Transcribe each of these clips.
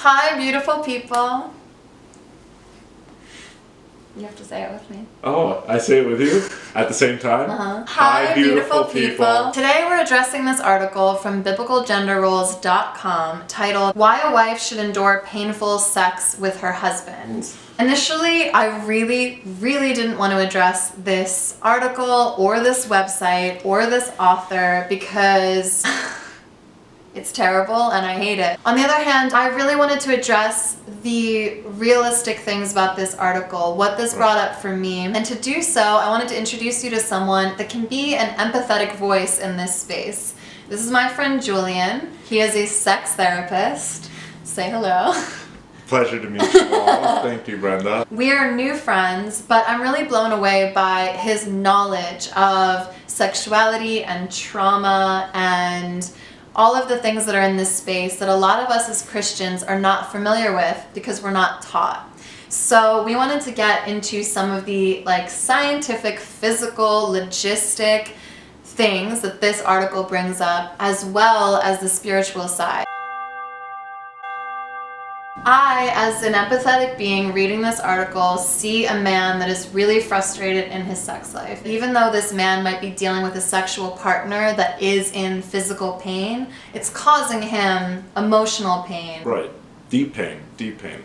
Hi, beautiful people. You have to say it with me. Oh, I say it with you at the same time? Hi, beautiful people. Today we're addressing this article from biblicalgenderroles.com titled, Why a Wife Should Endure Painful Sex with Her Husband. Initially, I really didn't want to address this article or this website or this author because it's terrible and I hate it. On the other hand, I really wanted to address the realistic things about this article, what this brought up for me. And to do so, I wanted to introduce you to someone that can be an empathetic voice in this space. This is my friend Julian. He is a sex therapist. Say hello. Pleasure to meet you all. Thank you, Brenda. We are new friends, but I'm really blown away by his knowledge of sexuality and trauma and all of the things that are in this space that a lot of us as Christians are not familiar with because we're not taught. So we wanted to get into some of the scientific, physical, logistic things that this article brings up, as well as the spiritual side. I, as an empathetic being reading this article, see a man that is really frustrated in his sex life. Even though this man might be dealing with a sexual partner that is in physical pain, it's causing him emotional pain. Right. Deep pain.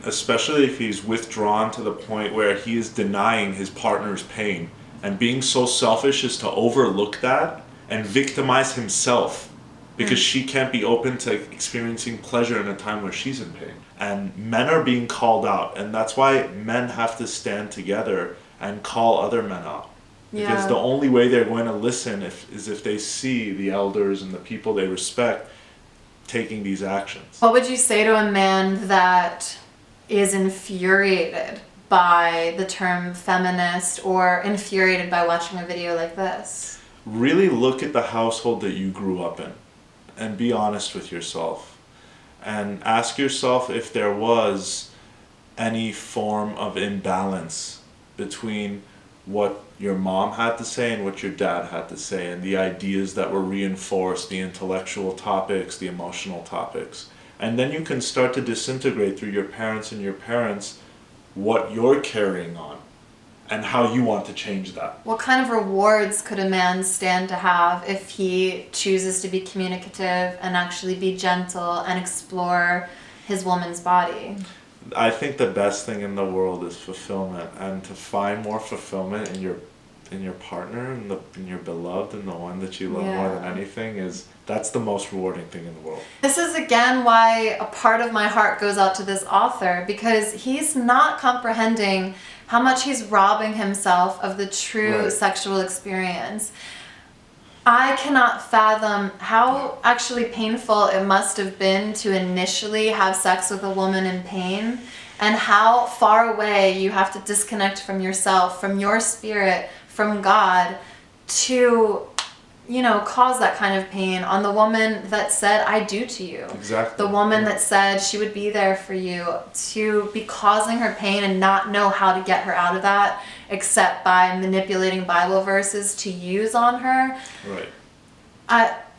Especially if he's withdrawn to the point where he is denying his partner's pain and being so selfish as to overlook that and victimize himself because she can't be open to experiencing pleasure in a time where she's in pain. And men are being called out, and that's why men have to stand together and call other men out. Because the only way they're going to listen is if they see the elders and the people they respect taking these actions. What would you say to a man that is infuriated by the term feminist or infuriated by watching a video like this? Really look at the household that you grew up in and be honest with yourself. And ask yourself if there was any form of imbalance between what your mom had to say and what your dad had to say, and the ideas that were reinforced, the intellectual topics, the emotional topics. And then you can start to disintegrate through your parents and your parents what you're carrying on and how you want to change that. What kind of rewards could a man stand to have if he chooses to be communicative and actually be gentle and explore his woman's body? I think the best thing in the world is fulfillment, and to find more fulfillment in your partner and in your beloved and the one that you love more than anything that's the most rewarding thing in the world. This is again why a part of my heart goes out to this author, because he's not comprehending how much he's robbing himself of the true sexual experience. I cannot fathom how actually painful it must have been to initially have sex with a woman in pain, and how far away you have to disconnect from yourself, from your spirit, from God, to cause that kind of pain on the woman that said, I do to you. Exactly. The woman that said she would be there for you, to be causing her pain and not know how to get her out of that except by manipulating Bible verses to use on her. Right.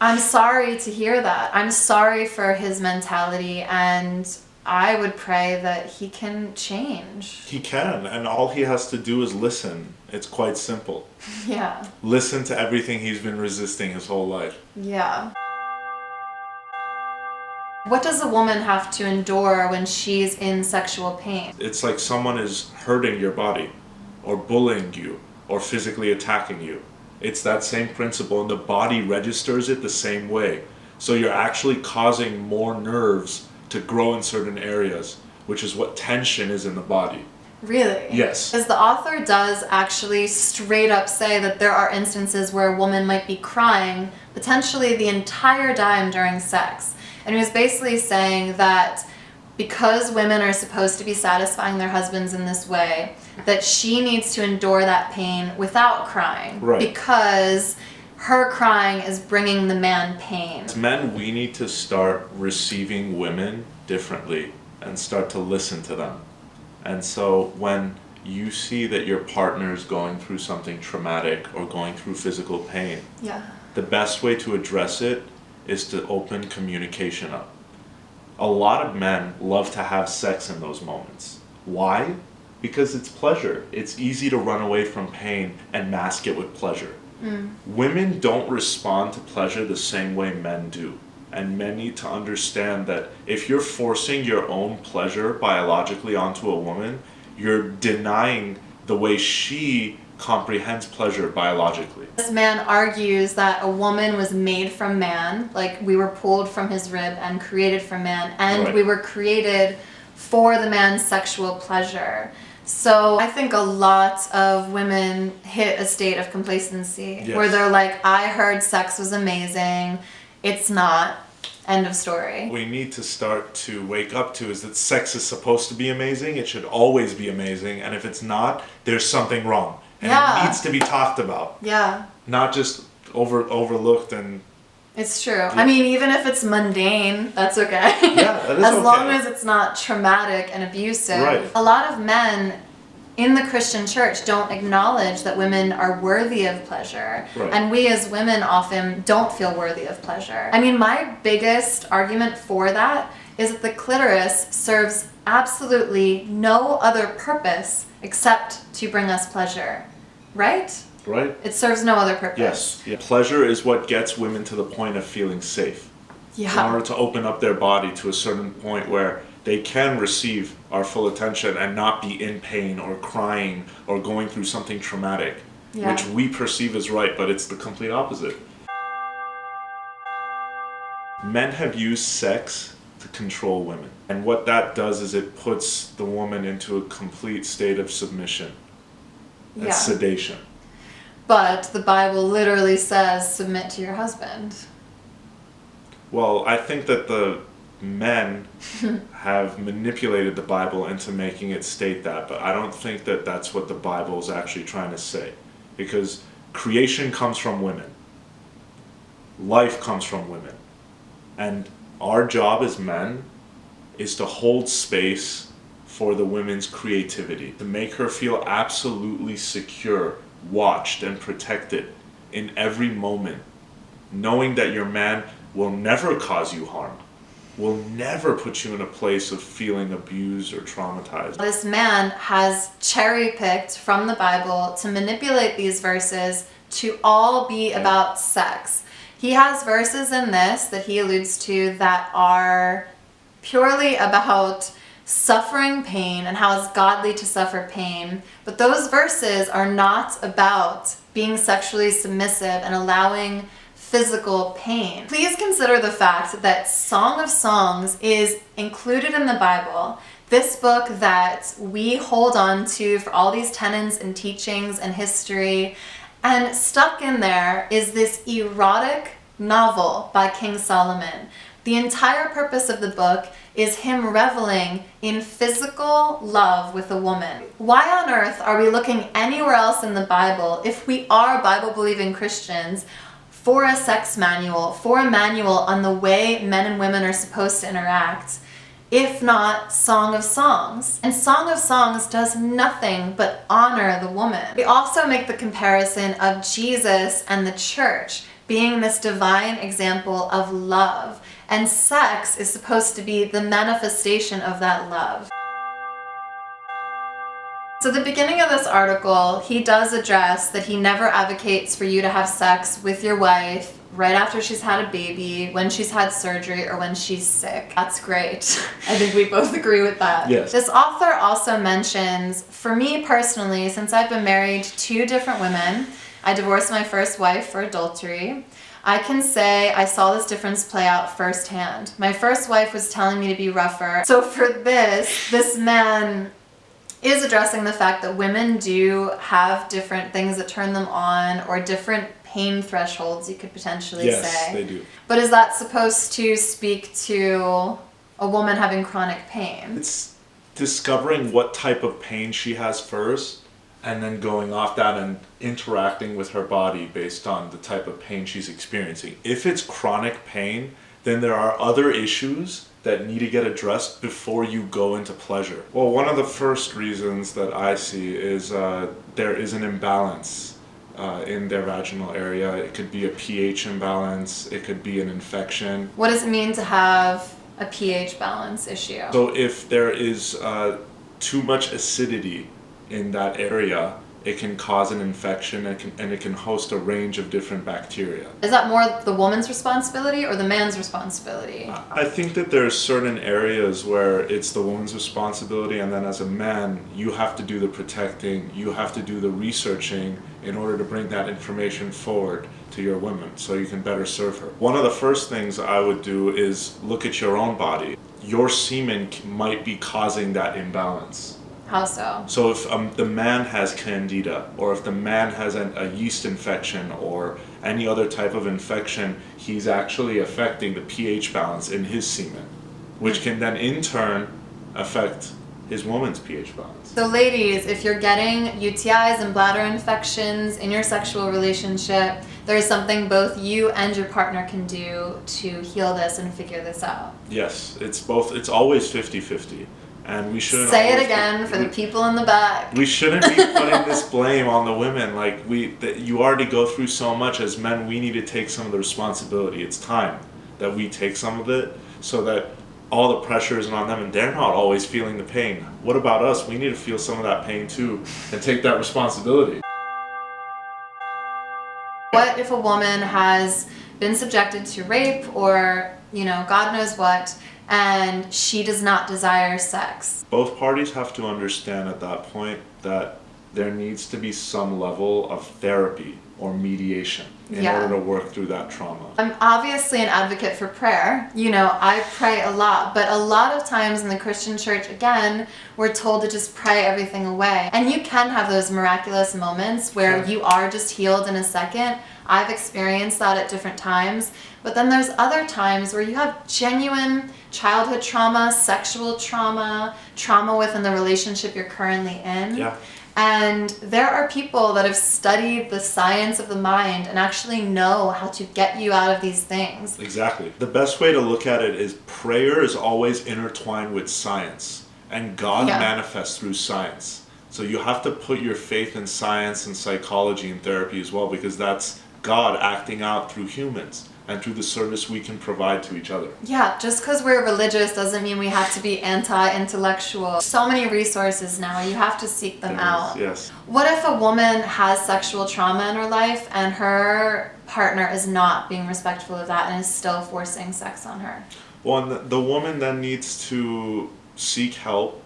I'm sorry to hear that. I'm sorry for his mentality, and I would pray that he can change. He can, and all he has to do is listen. It's quite simple. Yeah. Listen to everything he's been resisting his whole life. Yeah. What does a woman have to endure when she's in sexual pain? It's like someone is hurting your body, or bullying you, or physically attacking you. It's that same principle, and the body registers it the same way. So you're actually causing more nerves to grow in certain areas, which is what tension is in the body. Really? Yes. Because the author does actually straight up say that there are instances where a woman might be crying potentially the entire time during sex. And he was basically saying that because women are supposed to be satisfying their husbands in this way, that she needs to endure that pain without crying. Right. Because her crying is bringing the man pain. As men, we need to start receiving women differently and start to listen to them. And so when you see that your partner is going through something traumatic or going through physical pain, the best way to address it is to open communication up. A lot of men love to have sex in those moments. Why? Because it's pleasure. It's easy to run away from pain and mask it with pleasure. Women don't respond to pleasure the same way men do. And men need to understand that if you're forcing your own pleasure biologically onto a woman, you're denying the way she comprehends pleasure biologically. This man argues that a woman was made from man, like we were pulled from his rib and created from man, and Right. we were created for the man's sexual pleasure. So I think a lot of women hit a state of complacency Yes. where they're like, I heard sex was amazing. It's not. End of story. We need to start to wake up to is that sex is supposed to be amazing. It should always be amazing. And if it's not, there's something wrong. And Yeah. it needs to be talked about. Yeah. Not just overlooked and It's true. I mean, even if it's mundane, that's okay. Yeah, that is as okay. long as it's not traumatic and abusive. Right. A lot of men in the Christian church don't acknowledge that women are worthy of pleasure. Right. And we as women often don't feel worthy of pleasure. I mean, my biggest argument for that is that the clitoris serves absolutely no other purpose except to bring us pleasure. Right? right? It serves no other purpose. Yes. Yeah. Pleasure is what gets women to the point of feeling safe. Yeah. In order to open up their body to a certain point where they can receive our full attention and not be in pain or crying or going through something traumatic, Yeah. which we perceive as right, but it's the complete opposite. Men have used sex to control women. And what that does is it puts the woman into a complete state of submission and Yeah. sedation. But the Bible literally says, submit to your husband. Well, I think that the men have manipulated the Bible into making it state that, but I don't think that that's what the Bible is actually trying to say. Because creation comes from women. Life comes from women. And our job as men is to hold space for the women's creativity, to make her feel absolutely secure, watched, and protected in every moment, knowing that your man will never cause you harm, will never put you in a place of feeling abused or traumatized. This man has cherry-picked from the Bible to manipulate these verses to all be about sex. He has verses in this that he alludes to that are purely about suffering pain and how it's godly to suffer pain. But those verses are not about being sexually submissive and allowing physical pain. Please consider the fact that Song of Songs is included in the Bible, this book that we hold on to for all these tenets and teachings and history, and stuck in there is this erotic novel by King Solomon. The entire purpose of the book is him reveling in physical love with a woman. Why on earth are we looking anywhere else in the Bible if we are Bible-believing Christians for a sex manual, for a manual on the way men and women are supposed to interact, if not Song of Songs? And Song of Songs does nothing but honor the woman. We also make the comparison of Jesus and the church being this divine example of love, and sex is supposed to be the manifestation of that love. So the beginning of this article, he does address that he never advocates for you to have sex with your wife right after she's had a baby, when she's had surgery, or when she's sick. That's great. I think we both agree with that. Yes. This author also mentions, for me personally, since I've been married to 2 different women, I divorced my first wife for adultery, I can say I saw this difference play out firsthand. My first wife was telling me to be rougher. So for this man is addressing the fact that women do have different things that turn them on, or different pain thresholds, you could potentially say. Yes, they do. But is that supposed to speak to a woman having chronic pain? It's discovering what type of pain she has first, and then going off that and interacting with her body based on the type of pain she's experiencing. If it's chronic pain, then there are other issues that need to get addressed before you go into pleasure. Well, one of the first reasons that I see is there is an imbalance in their vaginal area. It could be a pH imbalance, it could be an infection. What does it mean to have a pH balance issue. So if there is too much acidity in that area, it can cause an infection and it can host a range of different bacteria. Is that more the woman's responsibility or the man's responsibility? I think that there are certain areas where it's the woman's responsibility, and then as a man, you have to do the protecting, you have to do the researching in order to bring that information forward to your women so you can better serve her. One of the first things I would do is look at your own body. Your semen might be causing that imbalance. How so? So if the man has candida, or if the man has a yeast infection or any other type of infection, he's actually affecting the pH balance in his semen, which can then in turn affect his woman's pH balance. So ladies, if you're getting UTIs and bladder infections in your sexual relationship, there's something both you and your partner can do to heal this and figure this out. Yes, it's always 50-50. And we shouldn't say it again for the people in the back. We shouldn't be putting this blame on the women. Like you already go through so much as men. We need to take some of the responsibility. It's time that we take some of it so that all the pressure isn't on them and they're not always feeling the pain. What about us? We need to feel some of that pain too and take that responsibility. What if a woman has been subjected to rape or, God knows what, and she does not desire sex? Both parties have to understand at that point that there needs to be some level of therapy or mediation in order to work through that trauma. I'm obviously an advocate for prayer. I pray a lot, but a lot of times in the Christian church, again, we're told to just pray everything away. And you can have those miraculous moments where you are just healed in a second. I've experienced that at different times. But then there's other times where you have genuine childhood trauma, sexual trauma, trauma within the relationship you're currently in. Yeah. And there are people that have studied the science of the mind and actually know how to get you out of these things. Exactly. The best way to look at it is prayer is always intertwined with science, and God manifests through science. So you have to put your faith in science and psychology and therapy as well, because that's God acting out through humans and through the service we can provide to each other. Yeah, just because we're religious doesn't mean we have to be anti-intellectual. So many resources now, you have to seek them out. Yes. What if a woman has sexual trauma in her life and her partner is not being respectful of that and is still forcing sex on her? Well, the woman then needs to seek help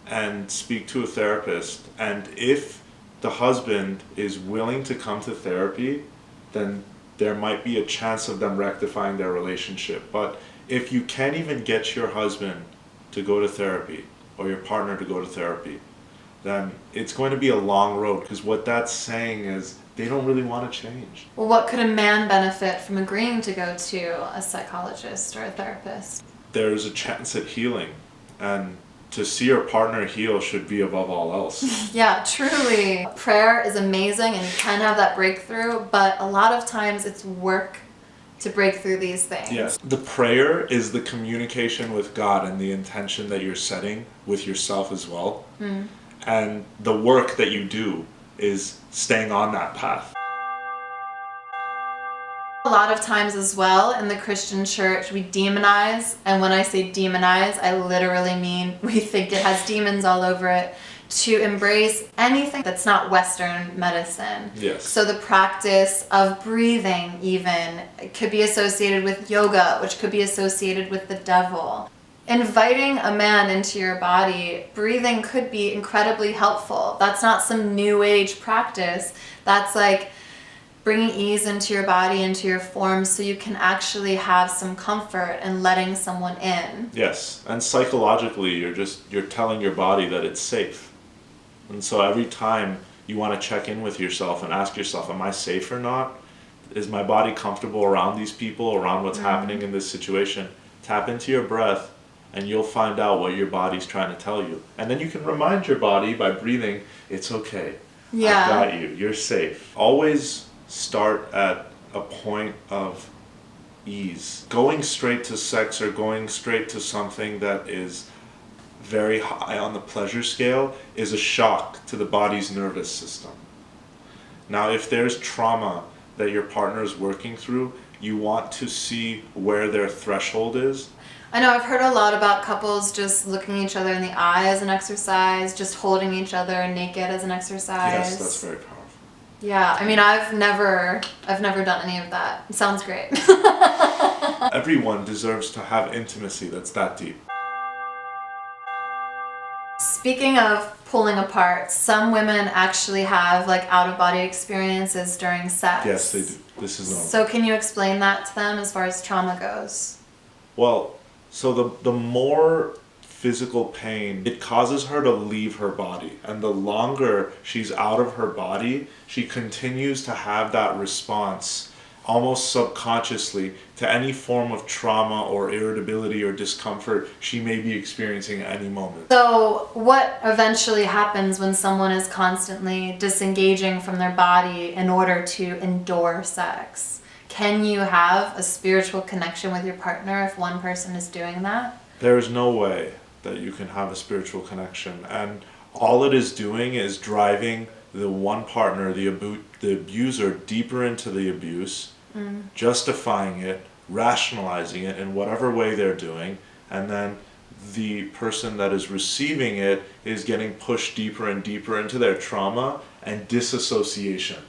and speak to a therapist. And if the husband is willing to come to therapy, then there might be a chance of them rectifying their relationship. But if you can't even get your husband to go to therapy or your partner to go to therapy, then it's going to be a long road, because what that's saying is they don't really want to change. Well, what could a man benefit from agreeing to go to a psychologist or a therapist? There's a chance at healing, and to see your partner heal should be above all else. Yeah, truly. Prayer is amazing and you can have that breakthrough, but a lot of times it's work to break through these things. Yes. The prayer is the communication with God and the intention that you're setting with yourself as well. And the work that you do is staying on that path. A lot of times as well in the Christian church we demonize, and when I say demonize, I literally mean we think it has demons all over it, to embrace anything that's not Western medicine. Yes. So the practice of breathing even could be associated with yoga, which could be associated with the devil. Inviting a man into your body, breathing could be incredibly helpful. That's not some new age practice. That's like bringing ease into your body, into your form, so you can actually have some comfort and letting someone in. Yes, and psychologically you're telling your body that it's safe. And so every time you want to check in with yourself and ask yourself, am I safe or not? Is my body comfortable around these people, around what's happening in this situation? Tap into your breath and you'll find out what your body's trying to tell you. And then you can remind your body by breathing, it's okay. Yeah. I've got you. You're safe. Always start at a point of ease. Going straight to sex or going straight to something that is very high on the pleasure scale is a shock to the body's nervous system. Now, if there's trauma that your partner is working through, you want to see where their threshold is. I know I've heard a lot about couples just looking each other in the eye as an exercise, just holding each other naked as an exercise. Yes, that's very powerful. Yeah, I mean, I've never done any of that. It sounds great. Everyone deserves to have intimacy that's that deep. Speaking of pulling apart, some women actually have like out-of-body experiences during sex. Yes, they do. This is normal. So can you explain that to them as far as trauma goes? Well, so the more physical pain, it causes her to leave her body. And the longer she's out of her body, she continues to have that response almost subconsciously to any form of trauma or irritability or discomfort she may be experiencing at any moment. So what eventually happens when someone is constantly disengaging from their body in order to endure sex? Can you have a spiritual connection with your partner if one person is doing that? There is no way that you can have a spiritual connection, and all it is doing is driving the one partner, the abuser, deeper into the abuse, justifying it, rationalizing it in whatever way they're doing, and then the person that is receiving it is getting pushed deeper and deeper into their trauma and disassociation.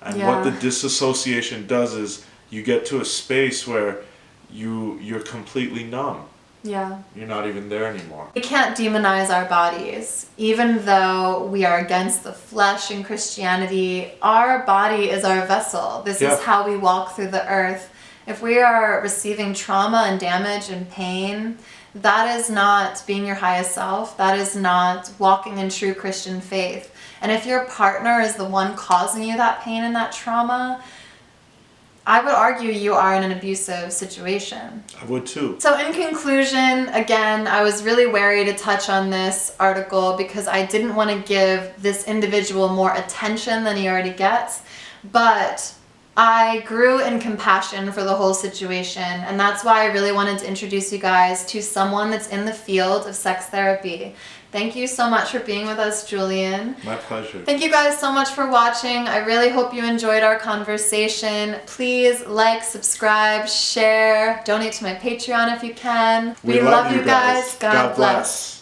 And what the disassociation does is you get to a space where you're completely numb. Yeah. You're not even there anymore. We can't demonize our bodies. Even though we are against the flesh in Christianity, our body is our vessel. This is how we walk through the earth. If we are receiving trauma and damage and pain, that is not being your highest self. That is not walking in true Christian faith. And if your partner is the one causing you that pain and that trauma, I would argue you are in an abusive situation. I would too. So in conclusion, again, I was really wary to touch on this article because I didn't want to give this individual more attention than he already gets. But I grew in compassion for the whole situation, and that's why I really wanted to introduce you guys to someone that's in the field of sex therapy. Thank you so much for being with us, Julian. My pleasure. Thank you guys so much for watching. I really hope you enjoyed our conversation. Please like, subscribe, share, donate to my Patreon if you can. We love you guys. God bless.